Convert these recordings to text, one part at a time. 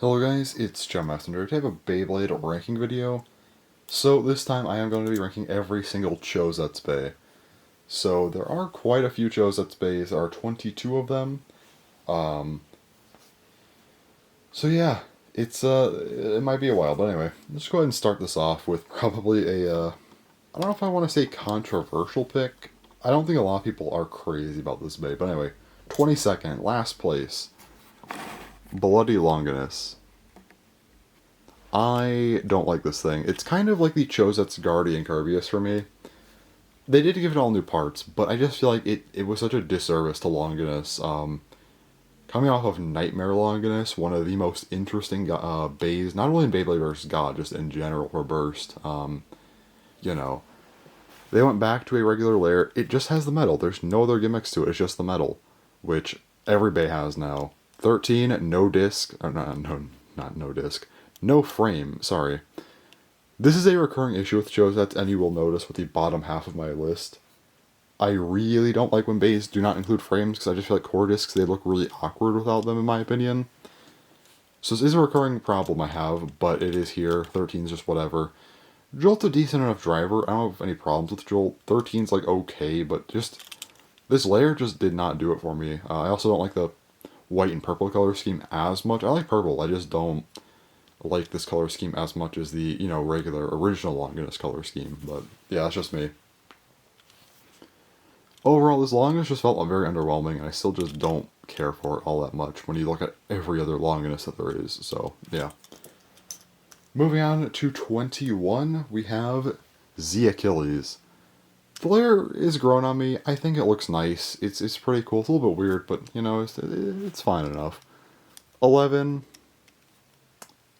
Hello guys, it's Chouzetsu. I have a Beyblade ranking video. So this time I am going to be ranking every single Chouzetsu. So there are quite a few Chouzetsu. There are 22 of them. Um, so yeah, it might be a while, but anyway, let's go ahead and start this off with probably I don't know if I want to say controversial pick. I don't think a lot of people are crazy about this Bey, but anyway, 22nd, last place, Bloody Longinus. I don't like this thing. It's kind of like the Chouzetsu Guardian Curvius for me. They did give it all new parts, but I just feel like it was such a disservice to Longinus. Coming off of Nightmare Longinus, one of the most interesting bays, not only in Beyblade Burst God, just in general for Burst. You know, they went back to a regular layer. It just has the metal. There's no other gimmicks to it. It's just the metal, which every bay has now. 13, no disc. Or not no disc. No frame, sorry. This is a recurring issue with Chouzetsu, and you will notice with the bottom half of my list. I really don't like when bays do not include frames, because I just feel like core discs, they look really awkward without them, in my opinion. So this is a recurring problem I have, but it is here. 13 is just whatever. Jolt's a decent enough driver. I don't have any problems with Jolt. 13's like okay, but just this layer just did not do it for me. I also don't like the white and purple color scheme as much. I like purple, I just don't like this color scheme as much as the, regular original Longinus color scheme. But yeah, that's just me. Overall, this Longinus just felt very underwhelming, and I still just don't care for it all that much when you look at every other Longinus that there is. So yeah. Moving on to 21, we have the Achilles. The layer is growing on me. I think it looks nice. It's pretty cool. It's a little bit weird, but it's fine enough. 11.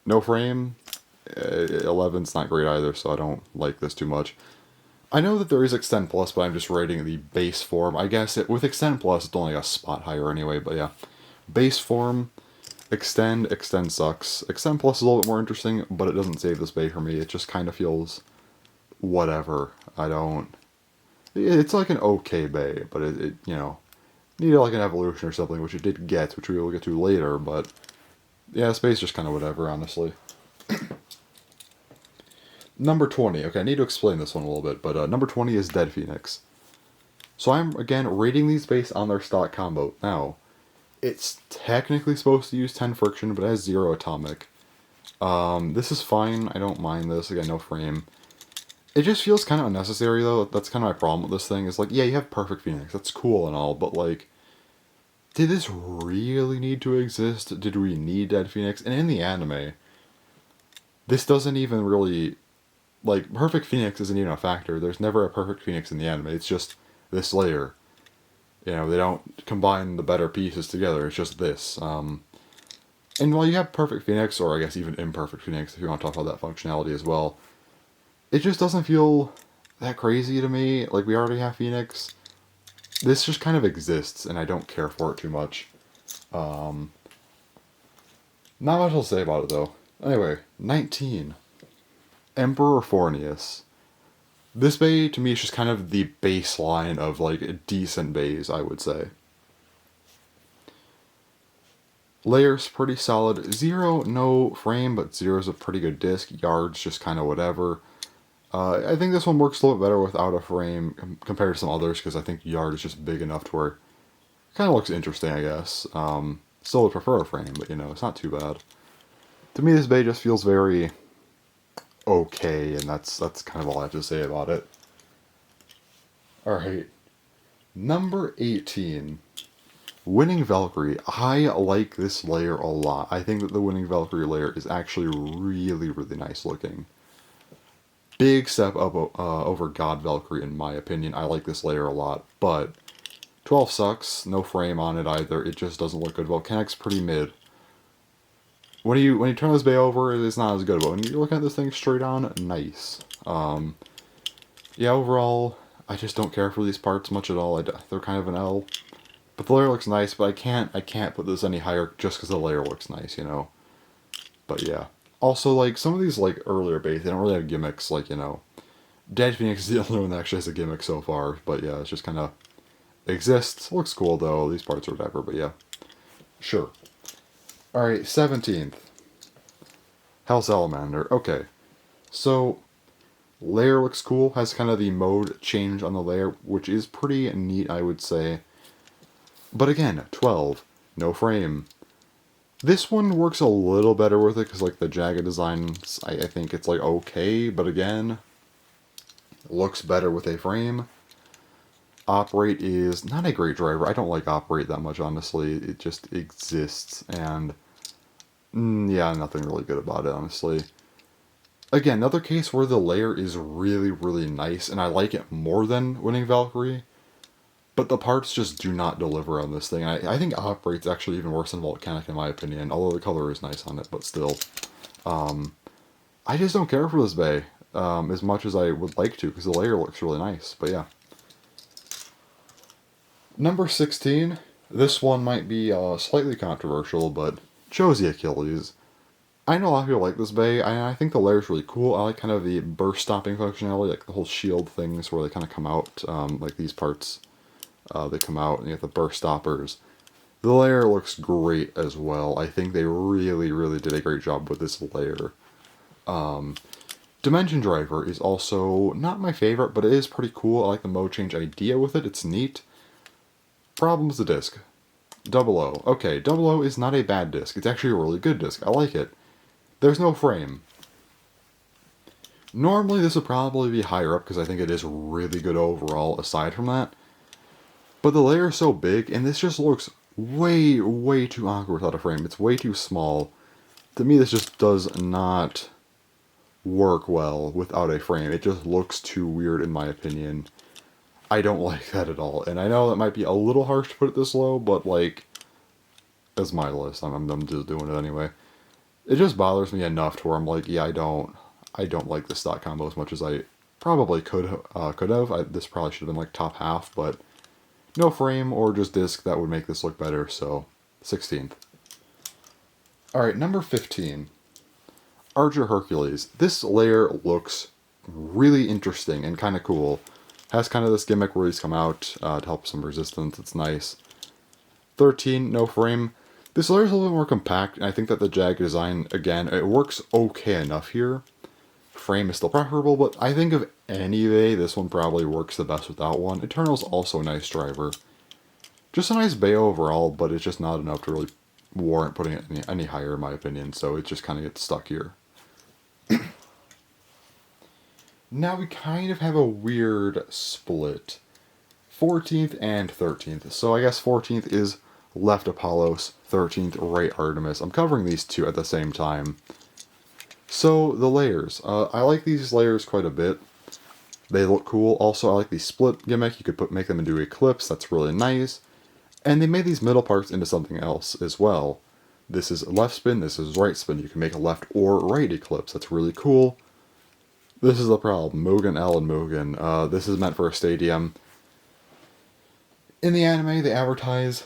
No frame. 11's not great either, so I don't like this too much. I know that there is Extend Plus, but I'm just rating the base form. I guess with Extend Plus, it's only a spot higher anyway, but yeah. Base form, Extend sucks. Extend Plus is a little bit more interesting, but it doesn't save this bay for me. It just kind of feels whatever. It's like an okay bay, but it needed like an evolution or something, which it did get, which we will get to later, but yeah, space just kind of whatever, honestly. Number 20. Okay, I need to explain this one a little bit, but number 20 is Dead Phoenix. So I'm, again, rating these based on their stock combo. Now, it's technically supposed to use 10 friction, but it has 0 atomic. This is fine. I don't mind this. Again, no frame. It just feels kind of unnecessary, though. That's kind of my problem with this thing. Is like, yeah, you have Perfect Phoenix. That's cool and all, but like, did this really need to exist? Did we need Dead Phoenix? And in the anime, this doesn't even really, like, Perfect Phoenix isn't even a factor. There's never a Perfect Phoenix in the anime. It's just this layer. They don't combine the better pieces together. It's just this. And while you have Perfect Phoenix, or I guess even Imperfect Phoenix, if you want to talk about that functionality as well, it just doesn't feel that crazy to me. Like, we already have Phoenix. This just kind of exists, and I don't care for it too much. Not much to say about it, though. Anyway, 19. Emperor Fornius. This bay, to me, is just kind of the baseline of, like, decent bays, I would say. Layers, pretty solid. 0, no frame, but 0 is a pretty good disc. Yards, just kind of whatever. I think this one works a little bit better without a frame compared to some others, because I think Yard is just big enough to where it kind of looks interesting, I guess. Still would prefer a frame, but it's not too bad. To me, this bay just feels very okay, and that's kind of all I have to say about it. Alright, number 18. Winning Valkyrie. I like this layer a lot. I think that the Winning Valkyrie layer is actually really, really nice looking. Big step up over God Valkyrie, in my opinion. I like this layer a lot, but 12 sucks. No frame on it either. It just doesn't look good. Volcanic's pretty mid. When you turn this bay over, it's not as good, but when you're looking at this thing straight on, nice. Yeah, overall, I just don't care for these parts much at all. They're kind of an L. But the layer looks nice, but I can't put this any higher just because the layer looks nice, But yeah. Also, like, some of these, like, earlier bays, they don't really have gimmicks, like, Dead Phoenix is the only one that actually has a gimmick so far, but yeah, it's just kind of exists. Looks cool, though. These parts are whatever, but yeah. Sure. Alright, 17th. Hell Salamander. Okay. So, layer looks cool. Has kind of the mode change on the layer, which is pretty neat, I would say. But again, 12. No frame. This one works a little better with it, because like the jagged designs, I think it's like okay, but again, looks better with a frame. Operate is not a great driver. I don't like Operate that much, honestly. It just exists, and yeah, nothing really good about it, honestly. Again, another case where the layer is really, really nice, and I like it more than Winning Valkyrie, but the parts just do not deliver on this thing. I think Operate's actually even worse than Volcanic in my opinion, although the color is nice on it, but still. I just don't care for this bay as much as I would like to, because the layer looks really nice, but yeah. Number 16, this one might be slightly controversial, but Josie Achilles. I know a lot of people like this bay. I think the layer is really cool. I like kind of the burst stopping functionality, like the whole shield things where they kind of come out, like these parts, they come out and you have the burst stoppers. The layer looks great as well. I think they really, really did a great job with this layer. Dimension Driver is also not my favorite, but it is pretty cool. I like the mode change idea with it. It's neat. Problem's the disc. 00. Okay, 00 is not a bad disc. It's actually a really good disc. I like it. There's no frame. Normally this would probably be higher up because I think it is really good overall aside from that. But the layer is so big and this just looks way, way too awkward without a frame. It's way too small. To me this just does not work well without a frame. It just looks too weird in my opinion. I don't like that at all. And I know that might be a little harsh to put it this low, but like, that's my list. I'm just doing it anyway. It just bothers me enough to where I'm like, yeah, I don't like the stock combo as much as I probably could have. This probably should have been like top half, but no frame or just disc, that would make this look better, so 16th. Alright, number 15. Archer Hercules. This layer looks really interesting and kind of cool. Has kind of this gimmick where he's come out to help some resistance. It's nice. 13, no frame. This layer is a little bit more compact, and I think that the jagged design, again, it works okay enough here. Frame is still preferable, but I think of any bay, this one probably works the best without one. Eternal's also a nice driver. Just a nice bay overall, but it's just not enough to really warrant putting it any higher in my opinion, so it just kind of gets stuck here. Now we kind of have a weird split. 14th and 13th. So I guess 14th is left Apollos, 13th right Artemis. I'm covering these two at the same time. So the layers. I like these layers quite a bit. They look cool. Also, I like the split gimmick. You could make them into Eclipse. That's really nice. And they made these middle parts into something else as well. This is left spin. This is right spin. You can make a left or right Eclipse. That's really cool. This is the problem. Mugen L and Mugen. This is meant for a stadium. In the anime, they advertise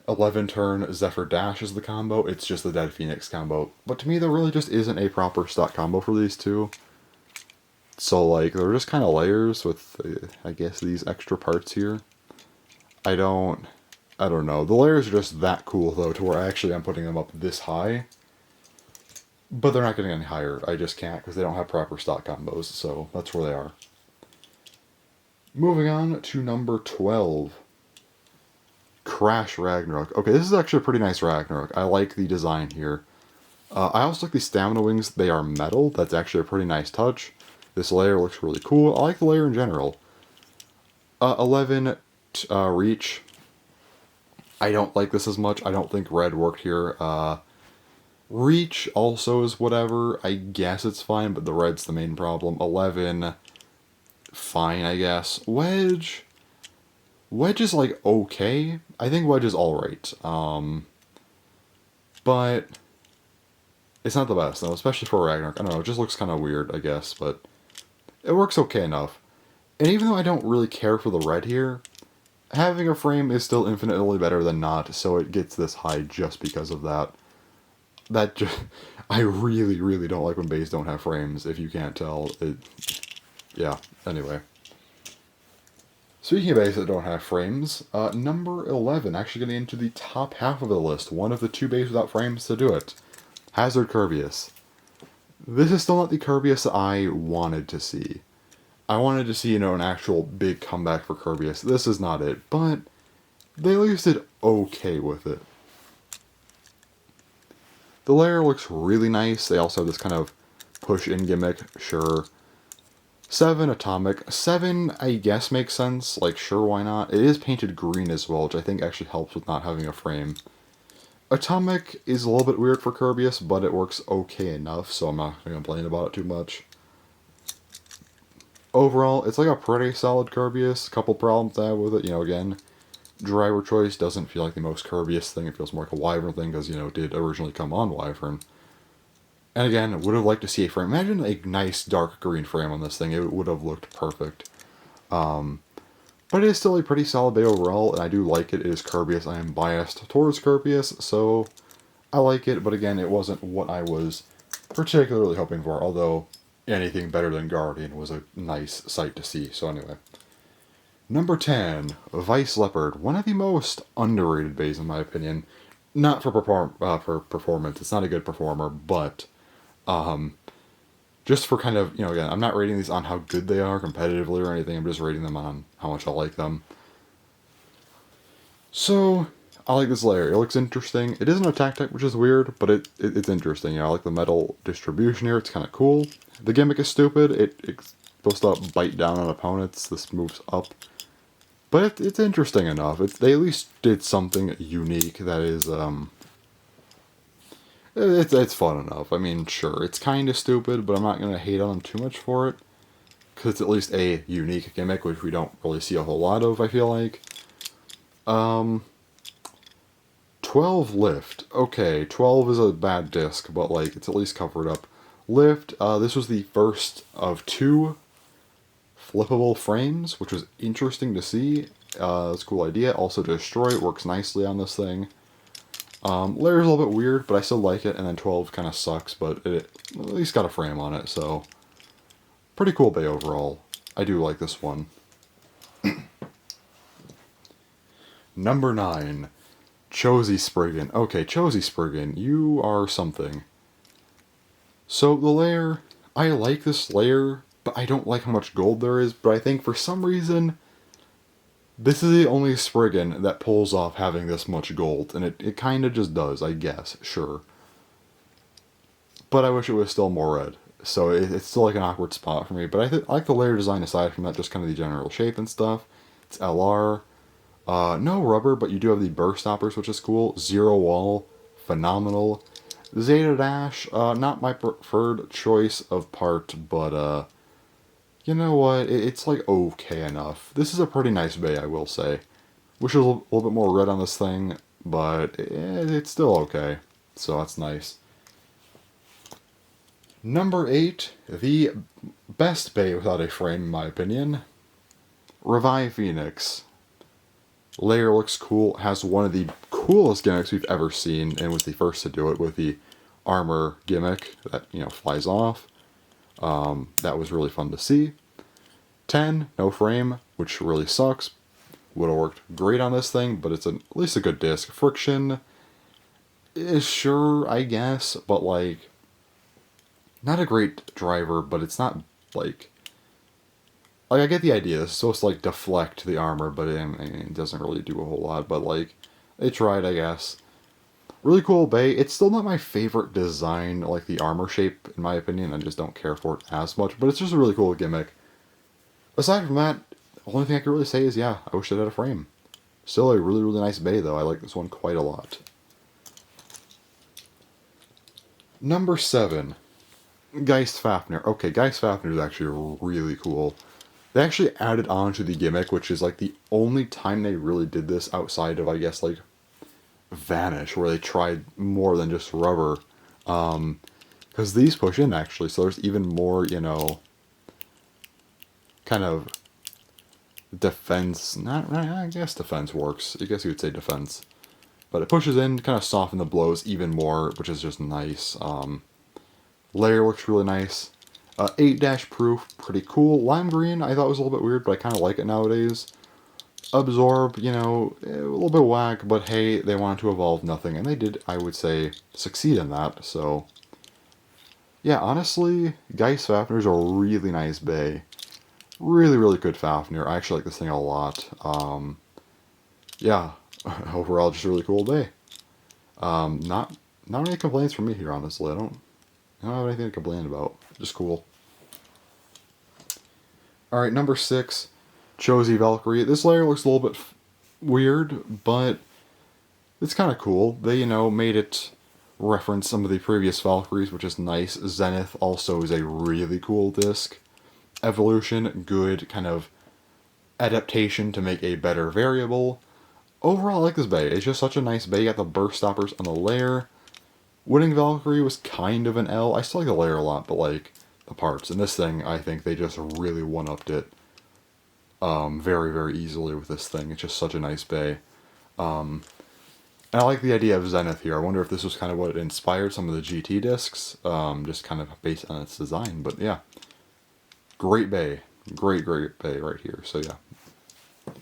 11 turn Zephyr Dash as the combo. It's just the Dead Phoenix combo. But to me, there really just isn't a proper stock combo for these two. So, like, they're just kind of layers with, I guess, these extra parts here. I don't know. The layers are just that cool, though, to where actually I'm putting them up this high. But they're not getting any higher. I just can't because they don't have proper stock combos, so that's where they are. Moving on to number 12. Crash Ragnarok. Okay, this is actually a pretty nice Ragnarok. I like the design here. I also like the stamina wings. They are metal. That's actually a pretty nice touch. This layer looks really cool. I like the layer in general. 11 reach. I don't like this as much. I don't think red worked here. Reach also is whatever. I guess it's fine, but the red's the main problem. 11, fine, I guess. Wedge is, like, okay. I think Wedge is alright. But it's not the best, though, especially for Ragnarok. I don't know, it just looks kind of weird, I guess, but it works okay enough. And even though I don't really care for the red here, having a frame is still infinitely better than not, so it gets this high just because of that. I really, really don't like when bays don't have frames, if you can't tell. Yeah, anyway. Speaking of bays that don't have frames, number 11, actually getting into the top half of the list. One of the two bays without frames to do it. Hazard Curvius. This is still not the Curvius that I wanted to see. I wanted to see, an actual big comeback for Curvius. This is not it, but they at least did okay with it. The layer looks really nice. They also have this kind of push-in gimmick, sure. 7 atomic. 7, I guess, makes sense. Like, sure, why not? It is painted green as well, which I think actually helps with not having a frame. Atomic is a little bit weird for Curvius, but it works okay enough, so I'm not going to complain about it too much. Overall, it's like a pretty solid Curvius. A couple problems I have with it, again, driver choice doesn't feel like the most Curvius thing. It feels more like a Wyvern thing, because, it did originally come on Wyvern. And again, would have liked to see a frame. Imagine a nice dark green frame on this thing. It would have looked perfect. But it is still a pretty solid bay overall, and I do like it. It is Curvius. I am biased towards Curvius, so I like it. But again, it wasn't what I was particularly hoping for, although anything better than Guardian was a nice sight to see. So anyway. Number 10, Vice Leopard. One of the most underrated bays, in my opinion. Not for performance. It's not a good performer, but just for kind of, again, I'm not rating these on how good they are competitively or anything. I'm just rating them on how much I like them. So, I like this layer. It looks interesting. It is an attack type, which is weird, but it's interesting. I like the metal distribution here. It's kind of cool. The gimmick is stupid. It's supposed to bite down on opponents. This moves up. But it's interesting enough. They at least did something unique that is, it's fun enough. I mean, sure, it's kind of stupid, but I'm not going to hate on them too much for it. Because it's at least a unique gimmick, which we don't really see a whole lot of, I feel like. 12 lift. Okay, 12 is a bad disc, but, it's at least covered up. Lift, this was the first of 2 flippable frames, which was interesting to see. It's a cool idea. Also, Destroy works nicely on this thing. Layer's a little bit weird, but I still like it, and then 12 kind of sucks, but it at least got a frame on it, so pretty cool bay overall. I do like this one. Number 9, Josie Spriggan. Okay, Josie Spriggan, you are something. So the layer, I like this layer, but I don't like how much gold there is, but I think for some reason this is the only Spriggan that pulls off having this much gold, and it kind of just does, I guess, sure. But I wish it was still more red, so it's still like an awkward spot for me, but I like the layer design aside from that, just kind of the general shape and stuff. It's LR. No rubber, but you do have the burst stoppers, which is cool. 0 wall, phenomenal. Zeta Dash, not my preferred choice of part, but you know what, it's like okay enough. This is a pretty nice bay, I will say. Wish there was a little bit more red on this thing, but it's still okay. So that's nice. Number 8, the best bay without a frame in my opinion. Revive Phoenix. Layer looks cool, has one of the coolest gimmicks we've ever seen, and was the first to do it with the armor gimmick that, flies off. That was really fun to see. 10, no frame, which really sucks. Would have worked great on this thing, but it's at least a good disc. Friction is sure, I guess, but not a great driver, but it's not I get the idea. It's supposed to deflect the armor, but it doesn't really do a whole lot. But they tried, I guess. Really cool bay. It's still not my favorite design, the armor shape, in my opinion. I just don't care for it as much, but it's just a really cool gimmick. Aside from that, the only thing I can really say is, yeah, I wish it had a frame. Still a really, really nice bay, though. I like this one quite a lot. Number 7, Geist Faffner. Okay, Geist Faffner is actually really cool. They actually added on to the gimmick, which is the only time they really did this outside of, I guess, Vanish, where they tried more than just rubber. Because these push in, actually, so there's even more, kind of defense. Not right, I guess defense works. I guess you would say defense. But it pushes in, kind of soften the blows even more, which is just nice. Layer looks really nice. 8- proof, pretty cool. Lime green, I thought was a little bit weird, but I kind of like it nowadays. Absorb, a little bit whack, but hey, they wanted to evolve nothing, and they did, I would say, succeed in that, so Yeah, honestly, Geist Faffner is a really nice bay. Really, really good Fafnir. I actually like this thing a lot. Yeah, overall, just a really cool day. Not any complaints from me here, honestly. I don't have anything to complain about. Just cool. All right, number 6, Josie Valkyrie. This layer looks a little bit weird, but it's kind of cool. They, made it reference some of the previous Valkyries, which is nice. Zenith also is a really cool disc. Evolution, good kind of adaptation to make a better variable. Overall, I like this bay. It's just such a nice bay. You got the burst stoppers on the layer. Winning Valkyrie was kind of an L. I still like the layer a lot, but like the parts. And this thing, I think they just really one-upped it very, very easily with this thing. It's just such a nice bay. And I like the idea of Zenith here. I wonder if this was kind of what inspired some of the GT discs, just kind of based on its design. But yeah, great bay. Great, great bay right here. So yeah.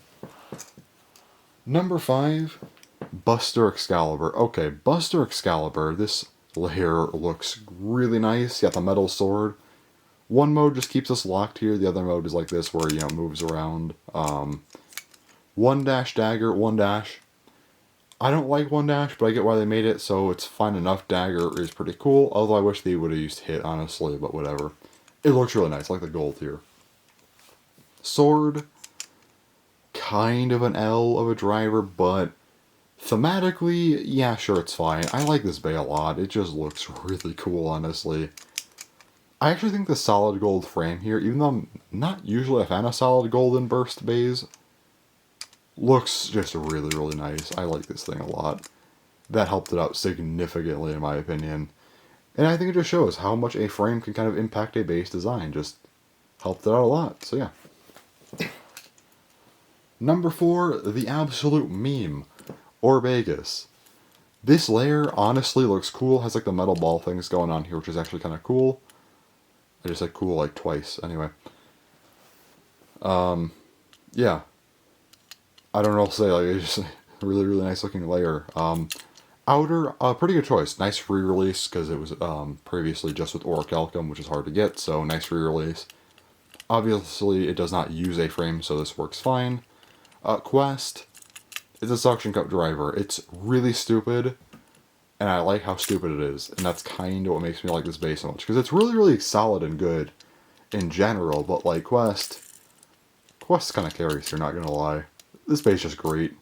Number 5, Buster Excalibur. Okay, Buster Excalibur, this layer looks really nice. You got the metal sword. One mode just keeps us locked here. The other mode is like this where, it moves around. 1-dash dagger, 1-dash. I don't like 1-dash, but I get why they made it, so it's fine enough. Dagger is pretty cool, although I wish they would have used hit, honestly, but whatever. It looks really nice, I like the gold here. Sword, kind of an L of a driver, but thematically, yeah, sure, it's fine. I like this bay a lot. It just looks really cool, honestly. I actually think the solid gold frame here, even though I'm not usually a fan of solid gold in burst bays, looks just really, really nice. I like this thing a lot. That helped it out significantly, in my opinion. And I think it just shows how much a frame can kind of impact a base design. Just helped it out a lot, so yeah. Number 4, the absolute meme, Orbegus. This layer honestly looks cool. Has like the metal ball things going on here, which is actually kind of cool. I just said cool like twice. Anyway. Yeah. I don't know what to say. Like, it's just a really, really nice looking layer. Outer, pretty good choice. Nice re-release because it was previously just with Orichalcum, which is hard to get. So nice re-release. Obviously, it does not use a frame, so this works fine. Quest. It's a suction cup driver. It's really stupid, and I like how stupid it is, and that's kind of what makes me like this base so much, because it's really, really solid and good in general, but like Quest kind of carries here, not gonna lie. This base is just great.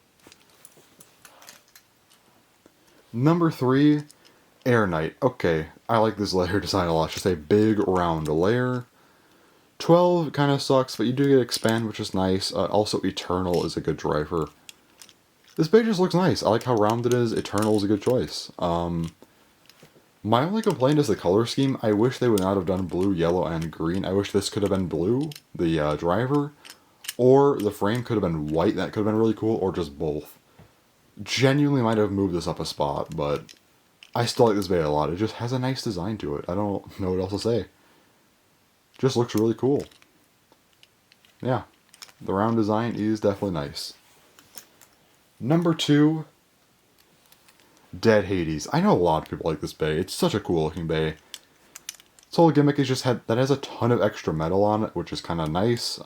Number 3, Air Knight. Okay, I like this layer design a lot. It's just a big, round layer. 12 kind of sucks, but you do get Expand, which is nice. Also, Eternal is a good driver. This base just looks nice. I like how round it is. Eternal is a good choice. My only complaint is the color scheme. I wish they would not have done blue, yellow, and green. I wish this could have been blue, the driver, or the frame could have been white. That could have been really cool, or just both. Genuinely might have moved this up a spot, but I still like this base a lot. It just has a nice design to it. I don't know what else to say. Just looks really cool. Yeah, the round design is definitely nice. Number 2, Dead Hades. I know a lot of people like this bay. It's such a cool looking bay. Its whole gimmick is just that has a ton of extra metal on it, which is kind of nice.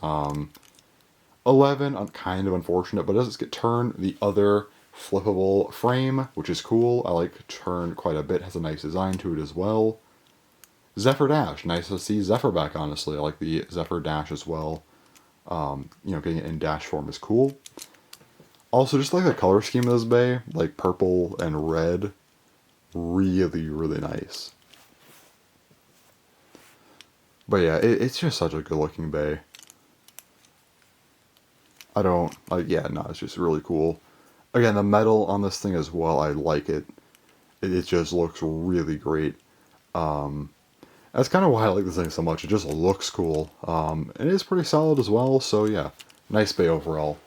11, kind of unfortunate, but it does get turned. The other flippable frame, which is cool. I like turned quite a bit. Has a nice design to it as well. Zephyr Dash. Nice to see Zephyr back, honestly. I like the Zephyr Dash as well. Getting it in dash form is cool. Also, just like the color scheme of this bay, like purple and red, really, really nice. But yeah, it's just such a good looking bay. It's just really cool. Again, the metal on this thing as well, I like it. It just looks really great. That's kind of why I like this thing so much. It just looks cool. It is pretty solid as well, so yeah. Nice bay overall.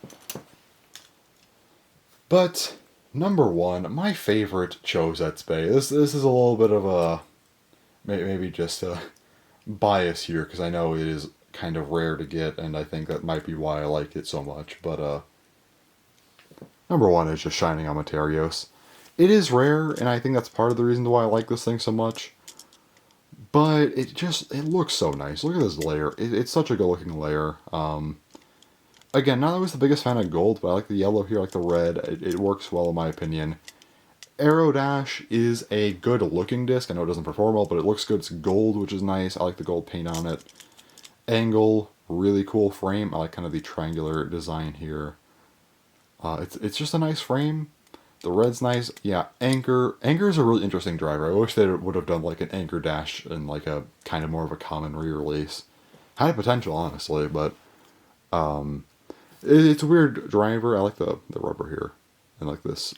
But, number 1, my favorite Chouzetsu bay. This is a little bit of a, maybe just a bias here, because I know it is kind of rare to get, and I think that might be why I like it so much, but, number 1 is just Shining on Materios. It is rare, and I think that's part of the reason why I like this thing so much. But it looks so nice. Look at this layer. It's such a good looking layer. Again, not always the biggest fan of gold, but I like the yellow here, I like the red. It works well in my opinion. Aero Dash is a good looking disc. I know it doesn't perform well, but it looks good. It's gold, which is nice. I like the gold paint on it. Angle, really cool frame. I like kind of the triangular design here. It's just a nice frame. The red's nice. Yeah, Anchor. Anchor is a really interesting driver. I wish they would have done like an Anchor Dash and like a kind of more of a common re-release. Had a potential, honestly, but it's a weird driver. I like the rubber here. And like this.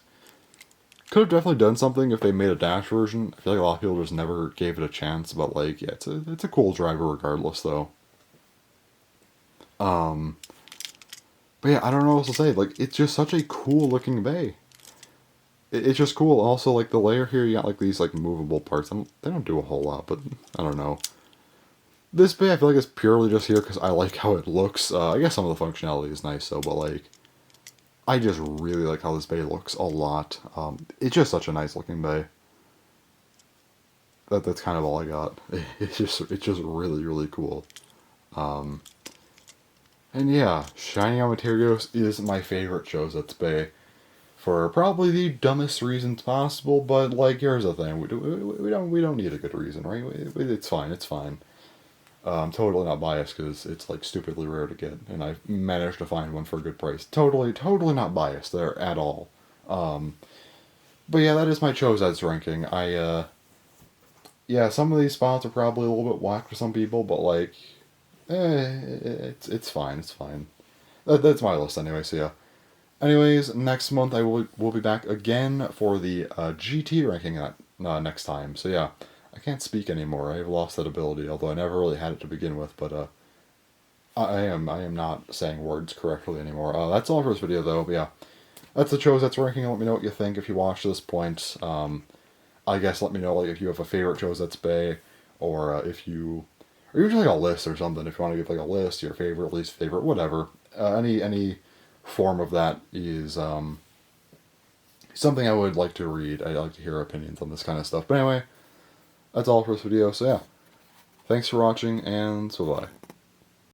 Could have definitely done something if they made a Dash version. I feel like a lot of people just never gave it a chance, but like, yeah, it's a cool driver regardless, though. But yeah, I don't know what else to say. Like, it's just such a cool looking bay. It's just cool. Also, like, the layer here, you got, like, these, like, movable parts. They don't do a whole lot, but I don't know. This bay, I feel like it's purely just here because I like how it looks. I guess some of the functionality is nice, though, but, like, I just really like how this bay looks a lot. It's just such a nice looking bay. That's kind of all I got. It's just really, really cool. And yeah, Shining on Materials is my favorite Chouzetsu bay. For probably the dumbest reasons possible, but like, here's the thing: we don't need a good reason, right? It's fine, it's fine. I'm totally not biased because it's like stupidly rare to get, and I've managed to find one for a good price. Totally not biased there at all. But yeah, that is my Chouzetsu ranking. Yeah, some of these spots are probably a little bit whack for some people, but like, it's fine, it's fine. That's my list anyway. So yeah. Anyways, next month I will be back again for the GT ranking next time. So yeah, I can't speak anymore. I've lost that ability, although I never really had it to begin with. But I am not saying words correctly anymore. That's all for this video though. But yeah, that's the Chouzetsu ranking. Let me know what you think if you watched this point. I guess let me know like if you have a favorite Chouzetsu bay, or if you, or even just like a list or something. If you want to give like a list, your favorite, least favorite, whatever. Any form of that is something I would like to read. I like to hear opinions on this kind of stuff. But anyway, that's all for this video. So yeah, thanks for watching, and so bye.